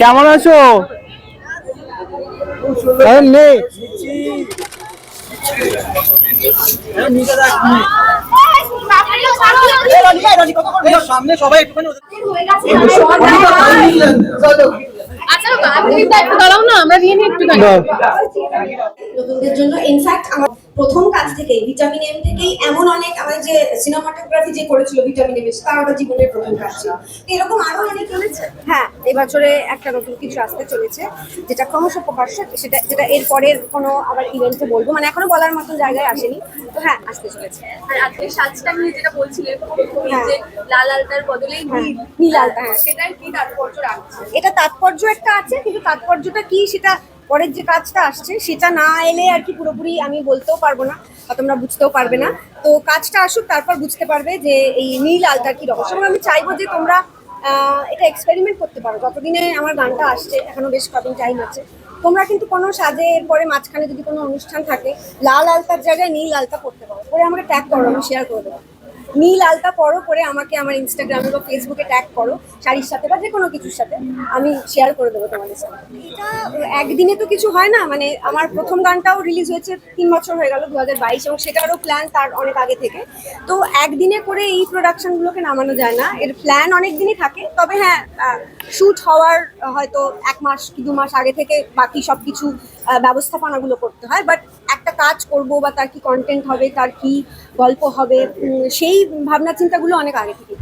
কেমন আছো? নেই সামনে সবাই আচ্ছা একটু দাঁড়াও না, আমরা নিয়ে নিই একটু নতুনদের জন্য ইনফ্যাক্ট আমার প্রথম কাজ থেকেই ভিটামিন এম থেকেই এমন অনেক আমার যে সিনেমাটোগ্রাফি যে করেছিল ভিটামিন এম তার ওটা জীবনের প্রথম কাজ ছিল। এরকম আরো অনেক চলেছে। হ্যাঁ, এবছরে একটা নতুন কিছু আসতে চলেছে যেটা ক্রমশ প্রকাশ্য, সেটা যেটা এর পরের কোনো আবার ইভেন্টে বলবো, মানে এখনো বলার মতো জায়গায় আসেনি, তো হ্যাঁ আসতে চলেছে। আর আজকে সাজটা নিয়ে যেটা বলছিলে যে লাল আলতার বদলে নীল আলতা, হ্যাঁ সেটার কি তাৎপর্য রাখছে? এটা তাৎপর্য একটা আছে, কিন্তু তাৎপর্যটা কি সেটা পরের যে কাজটা আসছে সেটা না এলে আর কি পুরোপুরি আমি বলতেও পারবো না বা তোমরা বুঝতেও পারবে না। তো কাজটা আসুক, তারপর বুঝতে পারবে যে এই নীল আলতার কি রহস্য। এবং আমি চাইবো যে তোমরা এটা এক্সপেরিমেন্ট করতে পারো। যতদিনে আমার গানটা আসছে, এখনো বেশ কদিন টাইম আছে, তোমরা কিন্তু কোনো সাজের পরে মাঝখানে যদি কোনো অনুষ্ঠান থাকে, লাল আলতার জায়গায় নীল আলতা করতে পারো, করে আমাকে ট্যাগ করো, আমি শেয়ার করে দেবো। নীল আলতা পরো, করে আমাকে আমার ইনস্টাগ্রামে বা ফেসবুকে ট্যাগ করো শাড়ির সাথে বা যে কোনো কিছুর সাথে, আমি শেয়ার করে দেবো তোমাদের সাথে। এটা একদিনে তো কিছু হয় না, মানে আমার প্রথম গানটাও রিলিজ হয়েছে 3 বছর হয়ে গেল 2022, এবং সেটারও প্ল্যান তার অনেক আগে থেকে। তো একদিনে করে এই প্রোডাকশনগুলোকে নামানো যায় না, এর প্ল্যান অনেক দিনই থাকে। তবে হ্যাঁ, শ্যুট হওয়ার হয়তো 1 মাস কি 2 মাস আগে থেকে বাকি সব কিছু ব্যবস্থাপনাগুলো করতে হয়। বাট একটা কাজ করব বা তার কি কন্টেন্ট হবে, তার কি গল্প হবে, সেই ভাবনা চিন্তাগুলো অনেক আগে থেকে।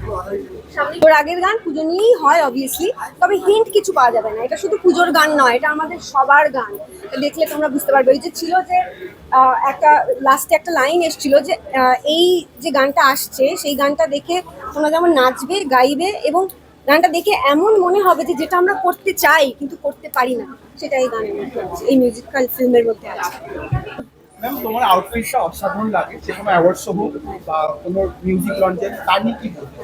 ওর আগের গান পুজো নিয়েই হয় অবভিয়াসলি, তবে হিন্ট কিছু পাওয়া যাবে না। এটা শুধু পুজোর গান নয়, এটা আমাদের সবার গান। দেখলে তোমরা বুঝতে পারবে। ওই যে ছিল যে একটা লাস্টে একটা লাইন এসেছিল যে এই যে গানটা আসছে সেই গানটা দেখে তোমরা যেমন নাচবে, গাইবে, এবং গানটা দেখে এমন মনে হবে যে যেটা আমরা করতে চাই কিন্তু করতে পারি না, সেটা এই গানের মধ্যে আছে, এই মিউজিক্যাল ফিল্মের মধ্যে আছে। ম্যাম, তোমার আউটফিটটা অসাধারণ লাগে, যে কোনো অ্যাওয়ার্ড শো হোক বা কোনো মিউজিক লঞ্চে, তার নিয়ে কি বলবো?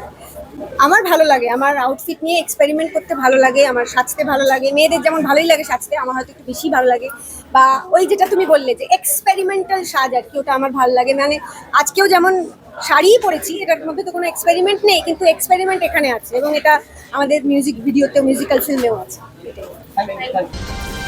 আমার ভালো লাগে, আমার আউটফিট নিয়ে এক্সপেরিমেন্ট করতে ভালো লাগে, আমার সাজতে ভালো লাগে। মেয়েদের যেমন ভালোই লাগে সাজতে, আমার হয়তো একটু বেশি ভালো লাগে। বা ওই যেটা তুমি বললে যে এক্সপেরিমেন্টাল সাজ আর কি, ওটা আমার ভালো লাগে। মানে আজকেও যেমন শাড়িই পরেছি, এটার মধ্যে তো কোনো এক্সপেরিমেন্ট নেই, কিন্তু এক্সপেরিমেন্ট এখানে আছে, এবং এটা আমাদের মিউজিক ভিডিওতে, মিউজিক্যাল ফিল্মেও আছে। Thank you.